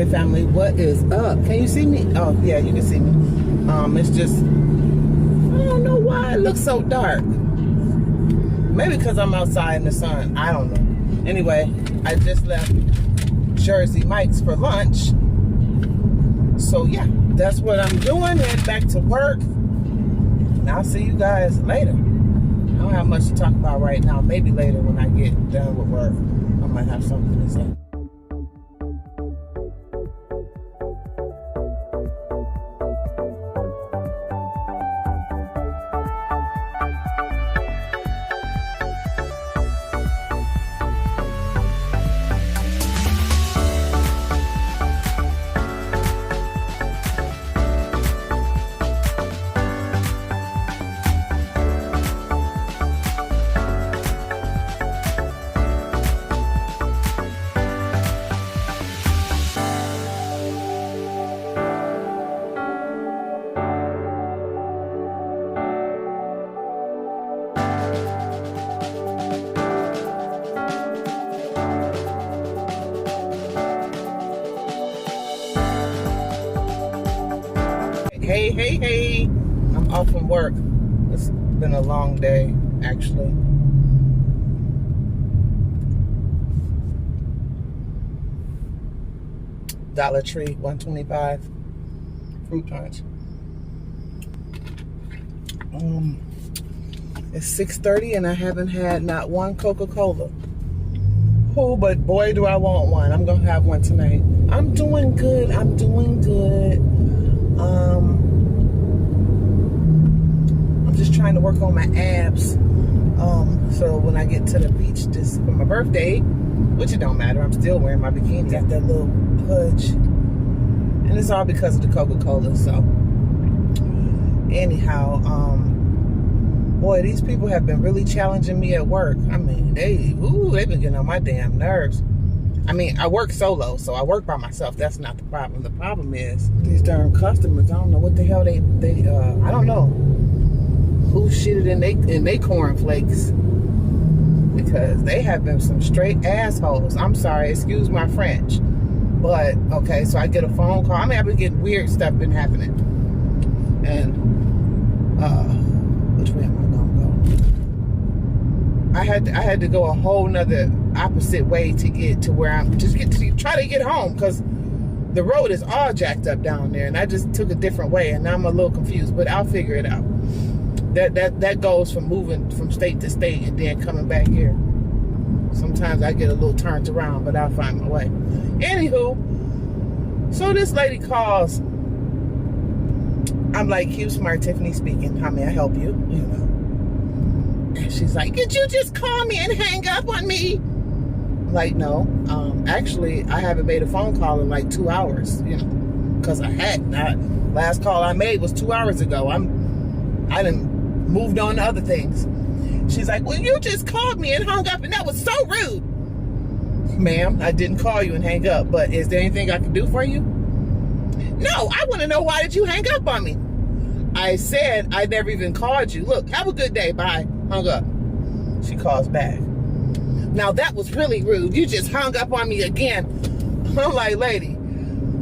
Hey family, what is up? Can you see me? Oh yeah, you can see me. It's just, I don't know why it looks so dark. Maybe because I'm outside in the sun. I don't know. Anyway, I just left Jersey Mike's for lunch. So yeah, that's what I'm doing. Head back to work. And I'll see you guys later. I don't have much to talk about right now. Maybe later when I get done with work, I might have something to say. Hey, I'm off from work. It's been a long day, actually. Dollar Tree, $1.25. Fruit punch. It's 6:30 and I haven't had not one Coca-Cola. Oh, but boy, do I want one. I'm gonna have one tonight. I'm doing good. I'm just trying to work on my abs. So when I get to the beach just for my birthday, which it don't matter, I'm still wearing my bikini. Got that little pudge. And it's all because of the Coca-Cola. So anyhow, boy, these people have been really challenging me at work. I mean, they've been getting on my damn nerves. I mean, I work solo, so I work by myself. That's not the problem. The problem is these darn customers. I don't know what the hell they I don't know who shitted in they cornflakes, because they have been some straight assholes. I'm sorry, excuse my French, but okay. So I get a phone call. I mean, I've been getting weird stuff been happening, and which way am I gonna go? I had to go a whole nother opposite way to get to where I'm try to get home, because the road is all jacked up down there, and I just took a different way, and now I'm a little confused, but I'll figure it out. That goes from moving from state to state and then coming back here. Sometimes I get a little turned around, but I'll find my way. Anywho, so this lady calls. I'm like, Q Smart, Tiffany speaking. How may I help you? You know. And she's like, did you just call me and hang up on me? I'm like, no. Actually, I haven't made a phone call in like 2 hours, you know, because I hadn't. Last call I made was 2 hours ago. I done moved on to other things. She's like, well, you just called me and hung up, and that was so rude. Ma'am, I didn't call you and hang up, but is there anything I can do for you? No, I want to know, why did you hang up on me? I said I never even called you. Look, have a good day. Bye. Hung up. She calls back. Now that was really rude. You just hung up on me again. I'm like, lady,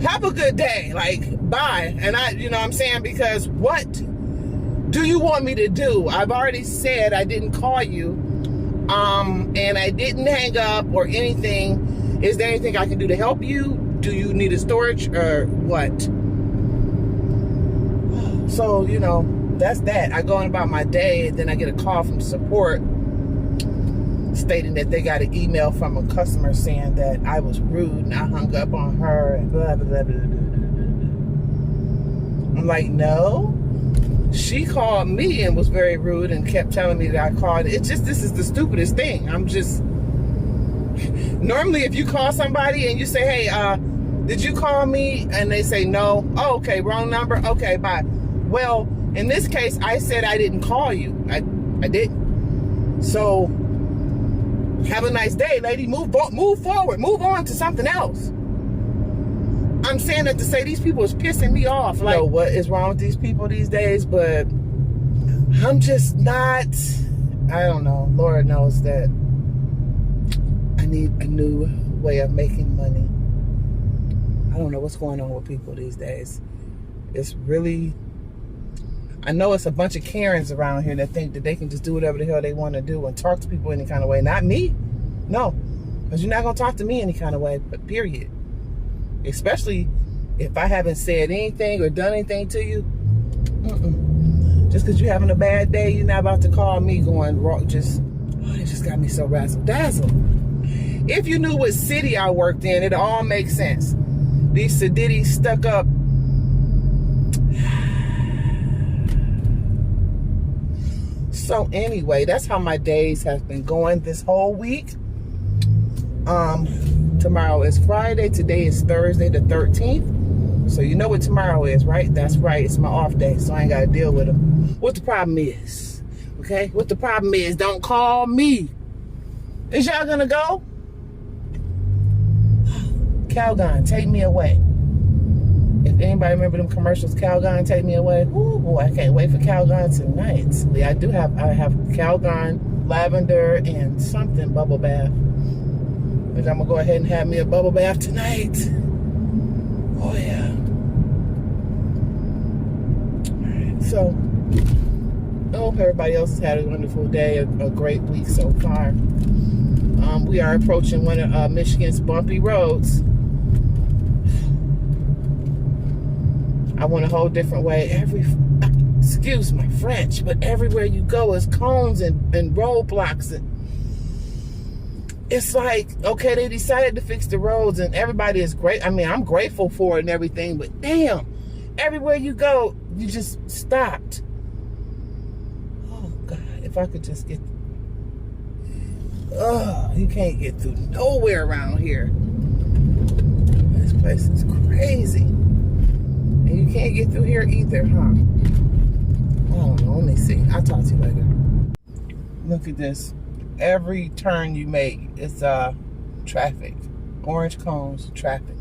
have a good day. Like, bye. And you know what I'm saying? Because what do you want me to do? I've already said I didn't call you. And I didn't hang up or anything. Is there anything I can do to help you? Do you need a storage or what? So, you know, that's that. I go on about my day, and then I get a call from support stating that they got an email from a customer saying that I was rude and I hung up on her and blah, blah, blah, blah, blah, blah. I'm like, no. She called me and was very rude and kept telling me that I called. It's just, this is the stupidest thing. I'm just, normally if you call somebody and you say, hey, did you call me? And they say no. Oh, okay, wrong number. Okay, bye. Well, in this case, I said I didn't call you. I didn't. So, have a nice day, lady. Move forward. Move on to something else. I'm saying that to say these people is pissing me off. Like, what is wrong with these people these days? But I'm just not, I don't know. Lord knows that I need a new way of making money. I don't know what's going on with people these days. It's really, I know it's a bunch of Karens around here that think that they can just do whatever the hell they want to do and talk to people any kind of way. Not me. No. Because you're not going to talk to me any kind of way, but period. Especially if I haven't said anything or done anything to you. Just because you're having a bad day, you're not about to call me going, it just got me so razzle-dazzle. If you knew what city I worked in, it all makes sense. These sedity stuck up. So anyway, that's how my days have been going this whole week. Tomorrow is Friday. Today is Thursday the 13th. So you know what tomorrow is, right? That's right. It's my off day, so I ain't got to deal with them. What the problem is, okay? What the problem is, don't call me. Is y'all gonna go? Calgon, take me away. If anybody remember them commercials, Calgon, take me away. Ooh, boy, I can't wait for Calgon tonight. I have Calgon, lavender, and something bubble bath. But I'm gonna go ahead and have me a bubble bath tonight. Oh yeah. Alright, so I hope everybody else has had a wonderful day, a great week so far. We are approaching one of Michigan's bumpy roads. I went a whole different way. Excuse my French, but everywhere you go is cones and roadblocks. And it's like, okay, they decided to fix the roads and everybody is great. I mean, I'm grateful for it and everything, but damn, everywhere you go, you just stopped. Oh God, if I could just get, you can't get through nowhere around here. This place is crazy. And you can't get through here either, huh? Oh, let me see. I'll talk to you later. Look at this. Every turn you make, it's traffic. Orange cones, traffic.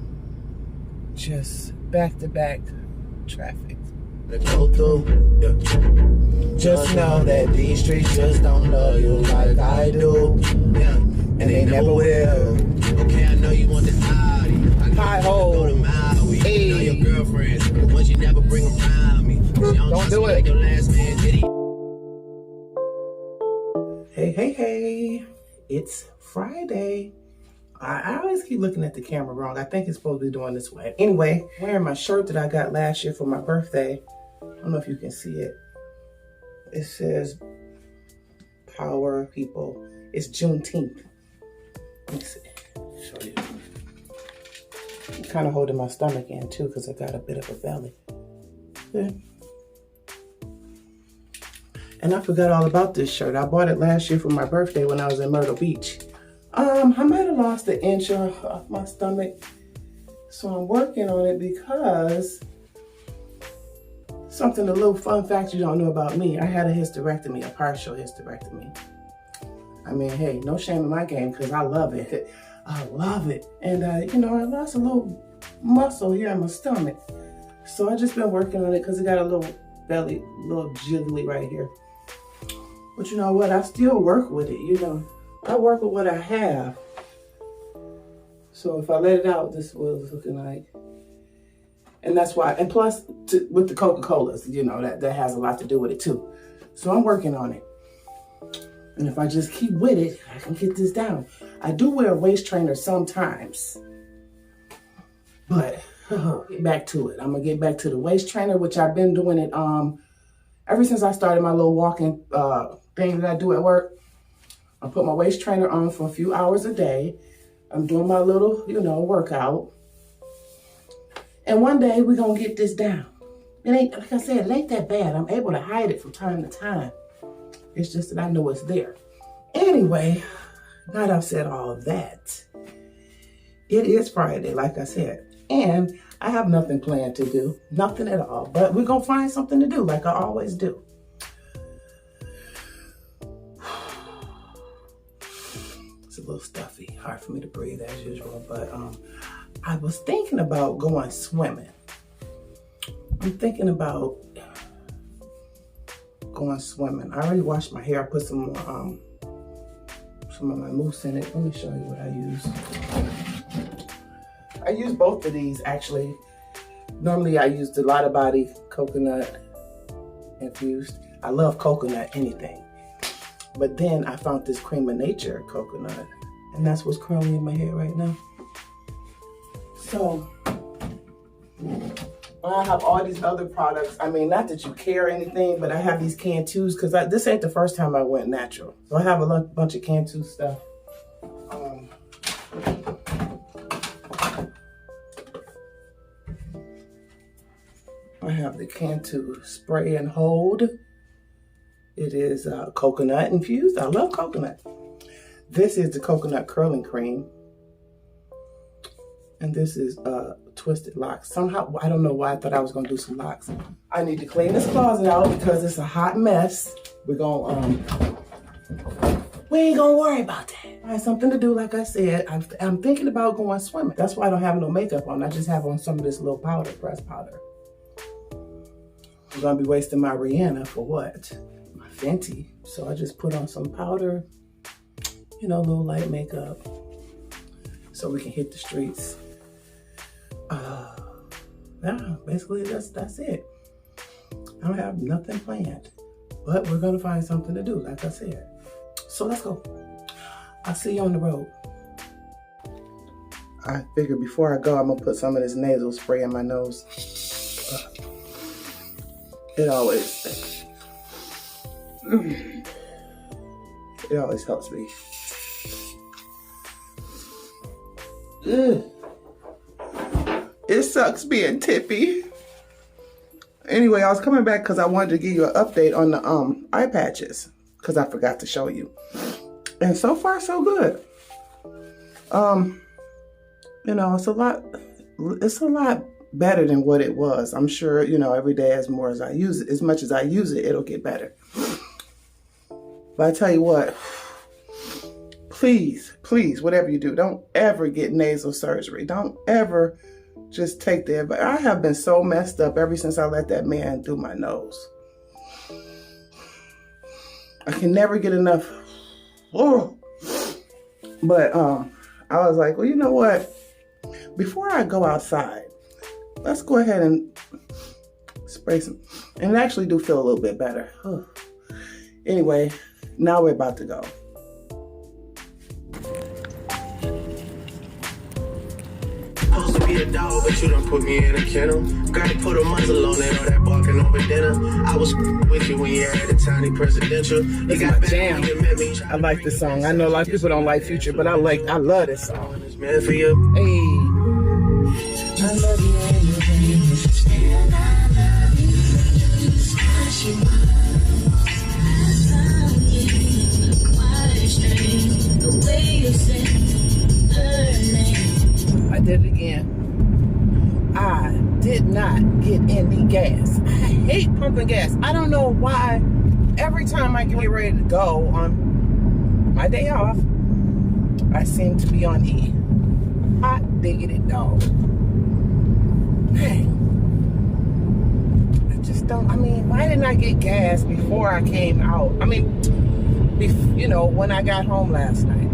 Just back-to-back traffic. Just know that these streets just don't love you like I do. Yeah. And they never will. Okay, I know you want this high ho. Hey. You know your girlfriends, the ones you never bring around me. Don't do it. Hey. It's Friday. I always keep looking at the camera wrong. I think it's supposed to be doing this way. Anyway, wearing my shirt that I got last year for my birthday. I don't know if you can see it. It says Power People. It's Juneteenth. Let me see. Show you. I'm kind of holding my stomach in too because I got a bit of a belly. Yeah. And I forgot all about this shirt. I bought it last year for my birthday when I was in Myrtle Beach. I might have lost an inch off my stomach. So I'm working on it because a little fun fact you don't know about me. I had a hysterectomy, a partial hysterectomy. I mean, hey, no shame in my game because I love it. I love it. And, I lost a little muscle here in my stomach. So I just been working on it because it got a little belly, a little jiggly right here. But you know what? I still work with it, I work with what I have. So if I let it out, this is what it's looking like. And that's why, and plus with the Coca-Colas, that has a lot to do with it too. So I'm working on it. And if I just keep with it, I can get this down. I do wear a waist trainer sometimes. But get back to it. I'm gonna get back to the waist trainer, which I've been doing it ever since I started my little walking thing that I do at work. I put my waist trainer on for a few hours a day. I'm doing my little, workout. And one day we're gonna get this down. It ain't, like I said, it ain't that bad. I'm able to hide it from time to time. It's just that I know it's there. Anyway, now that I've said all of that, it is Friday, like I said. And I have nothing planned to do, nothing at all. But we're gonna find something to do, like I always do. It's a little stuffy, hard for me to breathe as usual. But I was thinking about going swimming. I'm thinking about going swimming. I already washed my hair. I put some of my mousse in it. Let me show you what I use. I I use both of these actually. Normally I use the Lotta Body coconut infused. I love coconut anything. But then I found this Cream of Nature coconut, and that's what's curling in my hair right now. So I have all these other products. I mean, not that you care or anything, but I have these Cantus because this ain't the first time I went natural. So I have a bunch of Cantu stuff. I have the Cantu Spray and Hold. It is coconut infused. I love coconut. This is the coconut curling cream. And this is Twisted Locks. Somehow, I don't know why I thought I was gonna do some locks. I need to clean this closet out because it's a hot mess. We're gonna, we ain't gonna worry about that. I have something to do, like I said. I'm thinking about going swimming. That's why I don't have no makeup on. I just have on some of this little powder, pressed powder. I'm gonna be wasting my Rihanna for what? My Fenty. So I just put on some powder, you know, a little light makeup, so we can hit the streets. Yeah, basically that's it. I don't have nothing planned, but we're gonna find something to do, like I said. So let's go. I'll see you on the road. I figured before I go, I'm gonna put some of this nasal spray in my nose. It always helps me. Ugh. It sucks being tippy. Anyway, I was coming back because I wanted to give you an update on the eye patches because I forgot to show you. And so far, so good. You know, it's a lot better than what it was. I'm sure, you know, every day as much as I use it, it'll get better. But I tell you what, please, whatever you do, don't ever get nasal surgery. Don't ever just take the advice. I have been so messed up ever since I let that man do my nose. I can never get enough. Oh. But I was like, well, you know what? Before I go outside, let's go ahead and spray some. And it actually do feel a little bit better. Anyway, now we're about to go. Supposed to be a dog, but you done put me in a kennel. Gotta put a muzzle on it, all that barking over dinner. I was with you when you had a tiny presidential. It's my jam. I like this song. I know a lot of people don't like Future, but I love this song. It's meant for you. Hey, I love you. I did it again. I did not get any gas. I hate pumping gas. I don't know why. Every time I get ready to go on my day off, I seem to be on E. Hot diggity dog. Hey. I just don't, I mean, why didn't I get gas before I came out? I mean, you know, when I got home last night.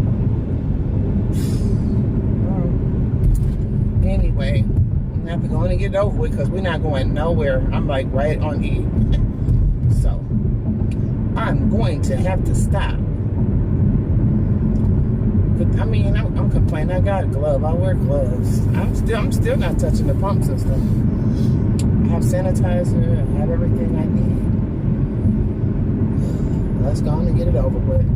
Anyway, I'm have to go in and get it over with because we're not going nowhere. I'm like right on E. So I'm going to have to stop. But I mean, I'm complaining. I got a glove. I wear gloves. I'm still not touching the pump system. I have sanitizer. I have everything I need. Let's go on and get it over with.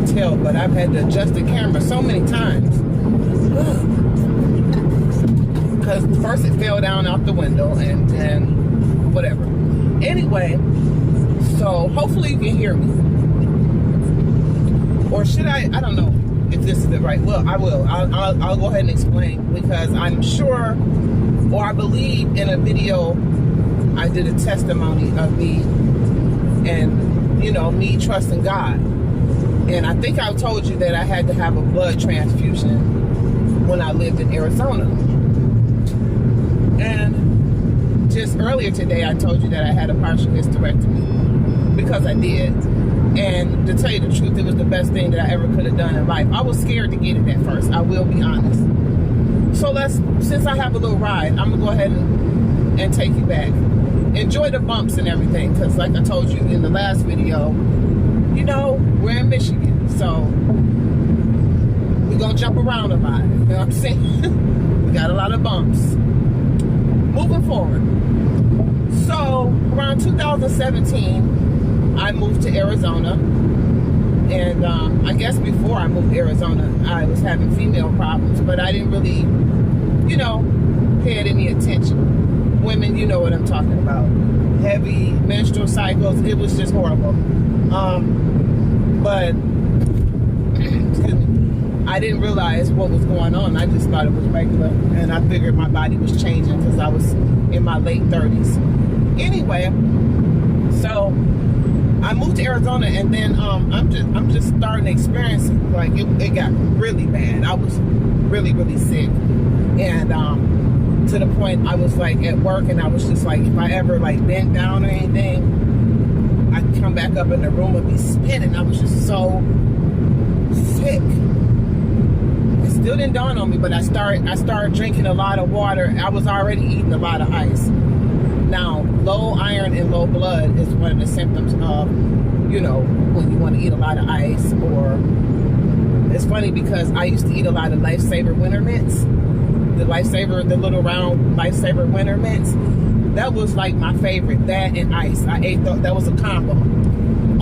can't tell, but I've had to adjust the camera so many times. Because first it fell down out the window and whatever. Anyway, so hopefully you can hear me. Or should I don't know if this is the right, well, I will. I'll go ahead and explain, because I'm sure, or I believe in a video, I did a testimony of me and, you know, me trusting God. And I think I told you that I had to have a blood transfusion when I lived in Arizona. And just earlier today, I told you that I had a partial hysterectomy, because I did. And to tell you the truth, it was the best thing that I ever could have done in life. I was scared to get it at first, I will be honest. So since I have a little ride, I'm gonna go ahead and take you back. Enjoy the bumps and everything, because like I told you in the last video, you know, we're in Michigan, so we're gonna jump around a lot, you know what I'm saying? We got a lot of bumps. Moving forward. So around 2017, I moved to Arizona, and I guess before I moved to Arizona, I was having female problems, but I didn't really, you know, pay it any attention. Women, you know what I'm talking about. Heavy menstrual cycles, it was just horrible. But excuse me, I didn't realize what was going on. I just thought it was regular, and I figured my body was changing because I was in my late 30s. Anyway, so I moved to Arizona, and then I'm just starting to experience it. Like it got really bad. I was really, really sick, and to the point I was like at work, and I was just like, if I ever like bent down or anything, I'd come back up in the room and be spinning. I was just so sick. It still didn't dawn on me, but I started drinking a lot of water. I was already eating a lot of ice. Now, low iron and low blood is one of the symptoms of, you know, when you want to eat a lot of ice. Or it's funny because I used to eat a lot of Lifesaver winter mints. The Lifesaver, the little round Lifesaver winter mints. That was like my favorite. That and ice. I ate that was a combo.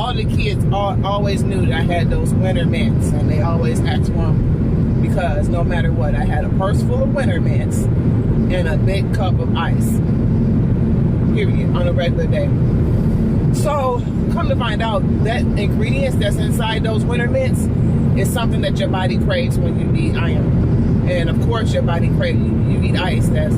All the kids always knew that I had those winter mints, and they always asked for them, because no matter what, I had a purse full of winter mints and a big cup of ice. Period, on a regular day. So come to find out, that ingredients that's inside those winter mints is something that your body craves when you need iron. And of course your body craves, you eat ice, that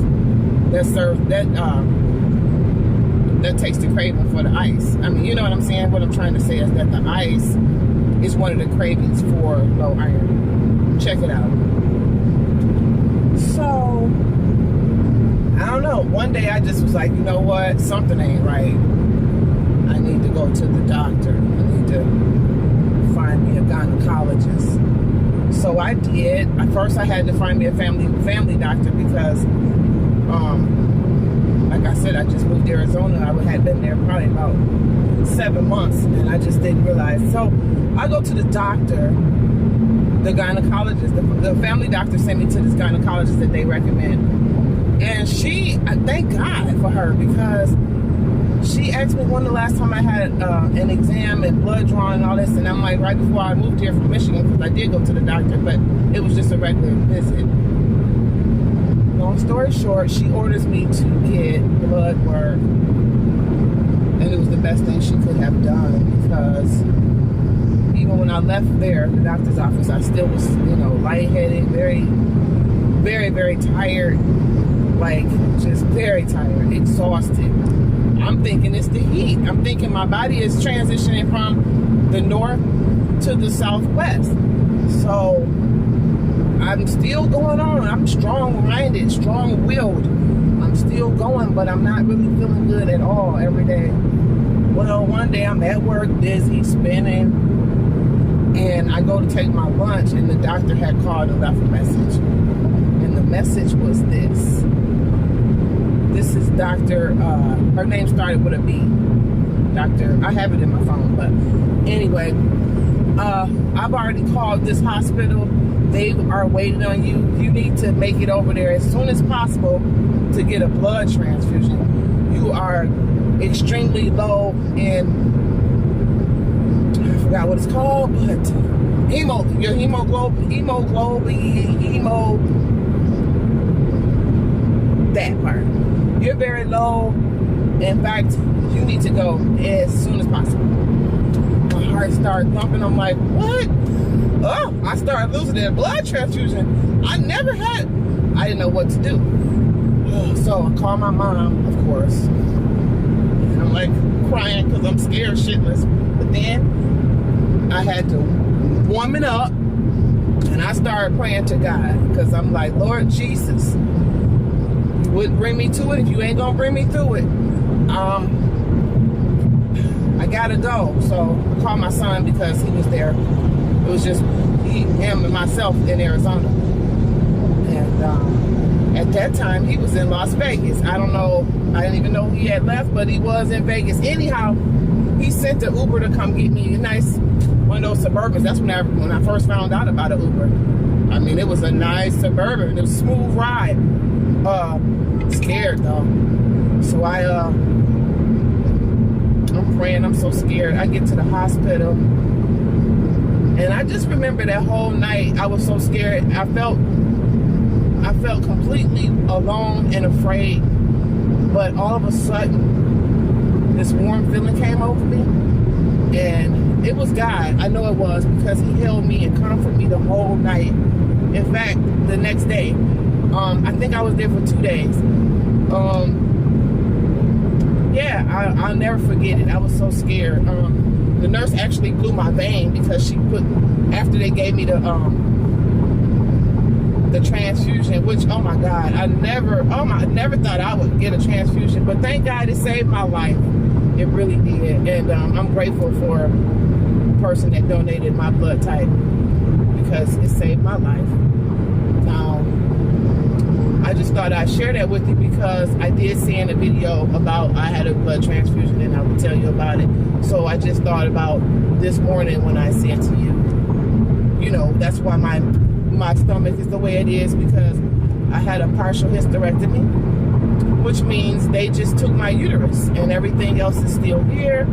takes the craving for the ice. I mean, you know what I'm saying? What I'm trying to say is that the ice is one of the cravings for low iron. Check it out. So I don't know. One day I just was like, you know what? Something ain't right. I need to go to the doctor. I need to find me a gynecologist. So I did. At first I had to find me a family doctor because, like I said, I just moved to Arizona. I had been there probably about 7 months, and I just didn't realize. So I go to the doctor, the gynecologist. The family doctor sent me to this gynecologist that they recommend. And I thank God for her, because she asked me when the last time I had an exam and blood drawn and all this, and I'm like, right before I moved here from Michigan, because I did go to the doctor, but it was just a regular visit. Long story short, she orders me to get blood work, and it was the best thing she could have done, because even when I left there, the doctor's office, I still was, you know, lightheaded, very, very, very tired. Like, just very tired, exhausted. I'm thinking it's the heat. I'm thinking my body is transitioning from the north to the southwest. So I'm still going on. I'm strong-minded, strong-willed. I'm still going, but I'm not really feeling good at all every day. Well, one day I'm at work, busy, spinning, and I go to take my lunch, and the doctor had called and left a message. And the message was this. This is Dr. Her name started with a B. Dr. I have it in my phone, but anyway, I've already called this hospital. They are waiting on you. You need to make it over there as soon as possible to get a blood transfusion. You are extremely low in, I forgot what it's called, but your that part. You're very low. In fact, you need to go as soon as possible. My heart started thumping. I'm like, what? Oh, I started losing that blood transfusion. I didn't know what to do. So I called my mom, of course. And I'm like crying because I'm scared shitless. But then I had to warm it up. And I started praying to God. Because I'm like, Lord Jesus, you wouldn't bring me to it if you ain't going to bring me through it. I gotta go. So I called my son because he was there. It was just him and myself in Arizona. And at that time, he was in Las Vegas. I don't know. I didn't even know he had left, but he was in Vegas. Anyhow, he sent an Uber to come get me. A nice, one of those Suburbans. That's when I first found out about an Uber. I mean, it was a nice Suburban. It was a smooth ride. Scared though. So I'm praying. I'm so scared. I get to the hospital, and I just remember that whole night. I was so scared. I felt completely alone and afraid. But all of a sudden, this warm feeling came over me, and it was God. I know it was, because He held me and comforted me the whole night. In fact, the next day, I think I was there for 2 days. Yeah, I'll never forget it. I was so scared. The nurse actually blew my vein because she after they gave me the transfusion, which, oh my God, I never thought I would get a transfusion, but thank God it saved my life. It really did. And I'm grateful for the person that donated my blood type, because it saved my life. I just thought I'd share that with you because I did see in a video about I had a blood transfusion, and I would tell you about it. So I just thought about this morning when I said to you, you know, that's why my stomach is the way it is, because I had a partial hysterectomy, which means they just took my uterus and everything else is still here.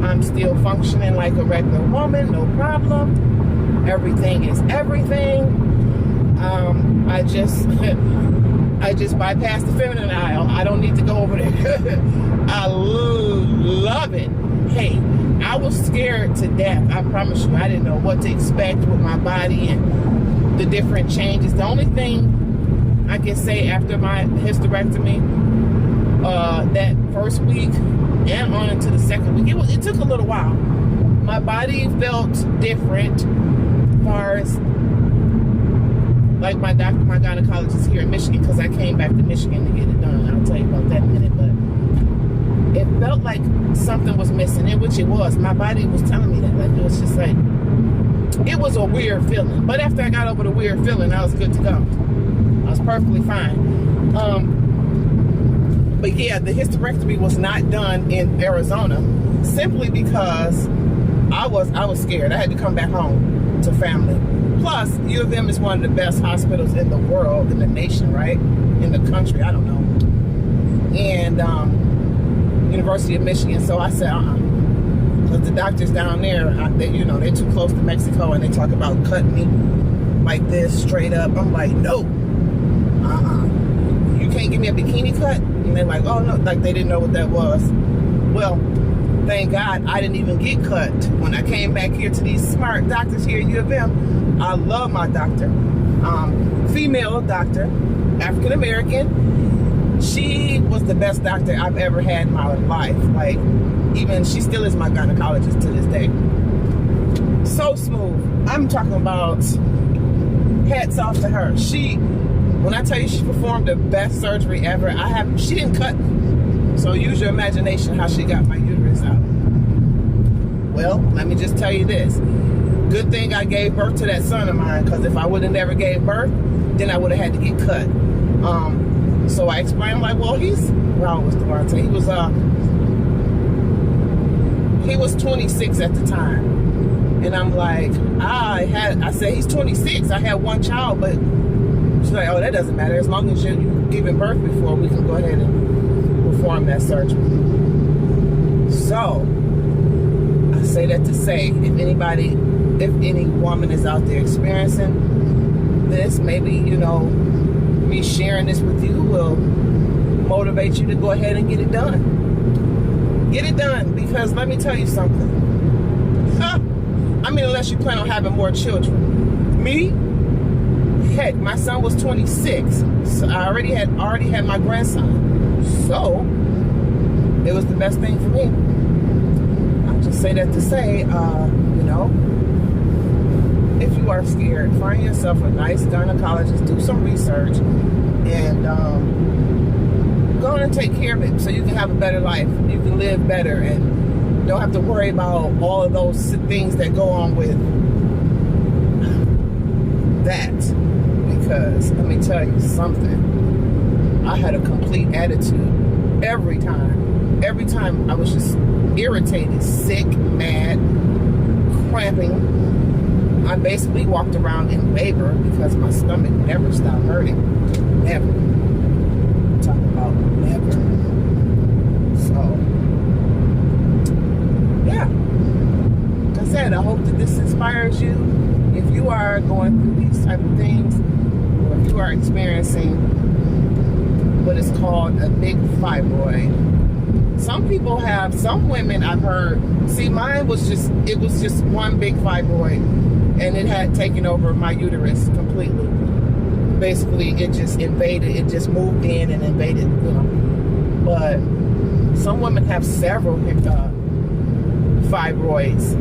I'm still functioning like a regular woman, no problem. Everything is everything. I just bypassed the feminine aisle. I don't need to go over there. I love it. Hey, I was scared to death. I promise you, I didn't know what to expect with my body and the different changes. The only thing I can say after my hysterectomy, that first week and on into the second week, it took a little while. My body felt different as far as, like my doctor, my gynecologist here in Michigan, because I came back to Michigan to get it done. I'll tell you about that in a minute. But it felt like something was missing, in which it was. My body was telling me that. Like, it was just like, it was a weird feeling. But after I got over the weird feeling, I was good to go. I was perfectly fine. But yeah, the hysterectomy was not done in Arizona, simply because I was scared. I had to come back home to family. Plus, U of M is one of the best hospitals in the world, in the nation, right? In the country, I don't know. And University of Michigan. So I said, because the doctors down there, they're too close to Mexico, and they talk about cutting me like this straight up. I'm like, no, you can't give me a bikini cut. And they're like, oh no, like they didn't know what that was. Well, thank God I didn't even get cut. When I came back here to these smart doctors here at U of M, I love my doctor. Female doctor, African American. She was the best doctor I've ever had in my life. Like, even she still is my gynecologist to this day. So smooth. I'm talking about hats off to her. When I tell you she performed the best surgery ever, she didn't cut me. So use your imagination how she got my uterus out. Well, let me just tell you this. Good thing I gave birth to that son of mine, because if I would have never gave birth, then I would have had to get cut. So I explained, like, well, how old was Devontae? He was 26 at the time. And I'm like, I said, he's 26. I had one child, but she's like, oh, that doesn't matter. As long as you're giving birth before, we can go ahead and perform that surgery. So, I say that to say, if anybody if any woman is out there experiencing this, maybe, you know, me sharing this with you will motivate you to go ahead and get it done. Get it done, because let me tell you something. I mean, unless you plan on having more children. Me, heck, my son was 26, so I already had my grandson. So it was the best thing for me. I'll just say that to say, you know, if you are scared, find yourself a nice gynecologist, do some research, and go on and take care of it so you can have a better life. You can live better and don't have to worry about all of those things that go on with that. Because let me tell you something, I had a complete attitude every time. Every time I was just irritated, sick, mad, cramping. I basically walked around in labor because my stomach never stopped hurting. Never. Talk about never. So, yeah. Like I said, I hope that this inspires you. If you are going through these type of things, or if you are experiencing what is called a big fibroid. Some people have, some women I've heard, see, mine was just, it was just one big fibroid, and it had taken over my uterus completely. Basically, it just invaded, it just moved in and invaded, you know. But some women have several fibroids,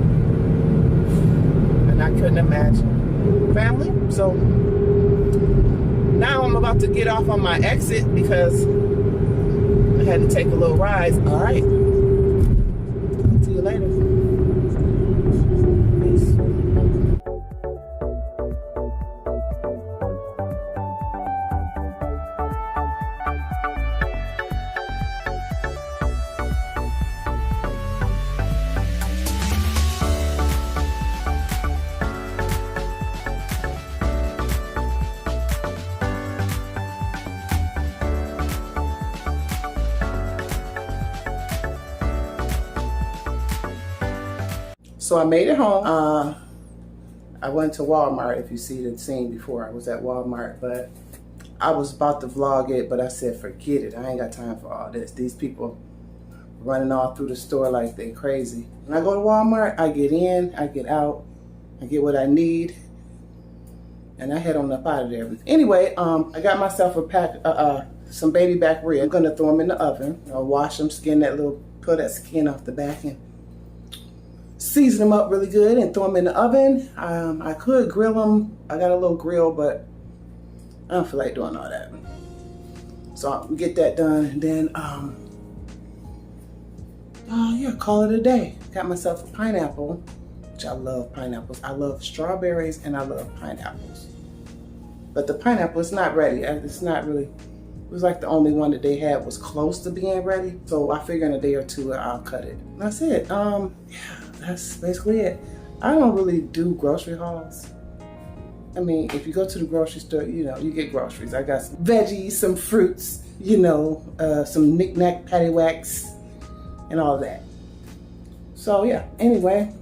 and I couldn't imagine. Family, so now I'm about to get off on my exit because I had to take a little ride. All right. See you later. Peace. So I made it home. I went to Walmart. If you see the scene before, I was at Walmart, but I was about to vlog it, but I said, forget it. I ain't got time for all this. These people running all through the store like they crazy. When I go to Walmart, I get in, I get out, I get what I need, and I head on up out of there. Anyway, I got myself a pack, some baby back ribs. I'm gonna throw them in the oven. I'll wash them, peel that skin off the back, and season them up really good and throw them in the oven. I could grill them. I got a little grill, but I don't feel like doing all that. So I'll get that done, and then, yeah, call it a day. Got myself a pineapple, which I love pineapples. I love strawberries and I love pineapples. But the pineapple is not ready. It's not really, it was like the only one that they had was close to being ready. So I figure in a day or two, I'll cut it. And that's it. Yeah. That's basically it. I don't really do grocery hauls. I mean, if you go to the grocery store, you know, you get groceries. I got some veggies, some fruits, you know, some knick-knack, paddywhacks, and all of that. So yeah, anyway,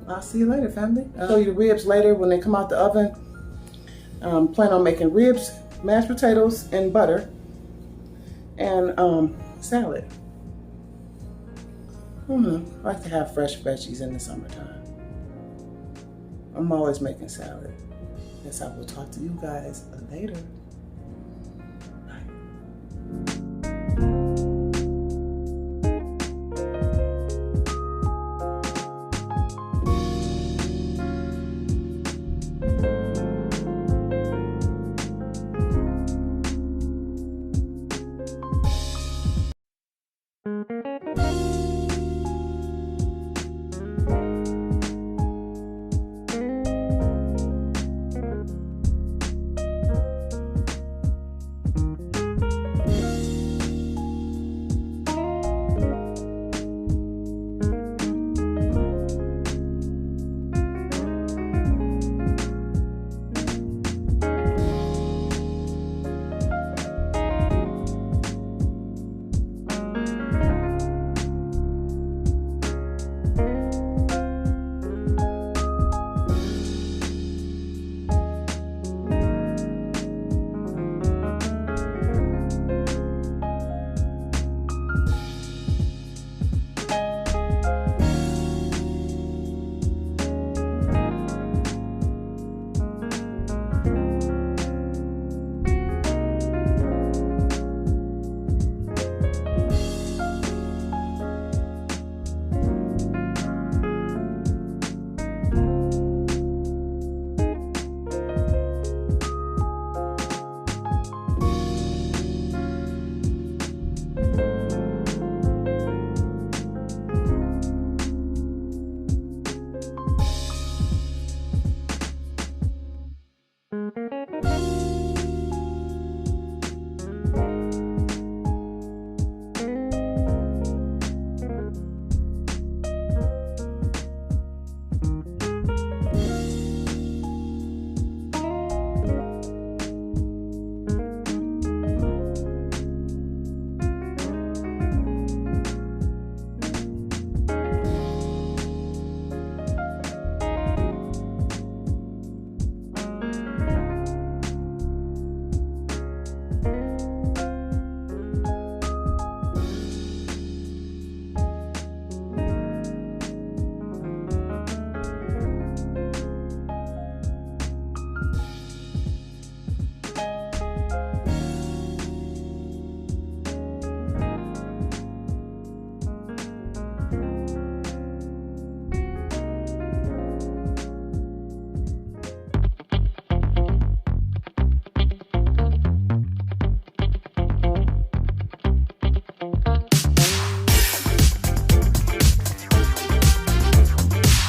I'll see you later, family. I'll show you the ribs later when they come out the oven. Plan on making ribs, mashed potatoes, and butter, and salad. I like to have fresh veggies in the summertime. I'm always making salad. Guess I will talk to you guys later.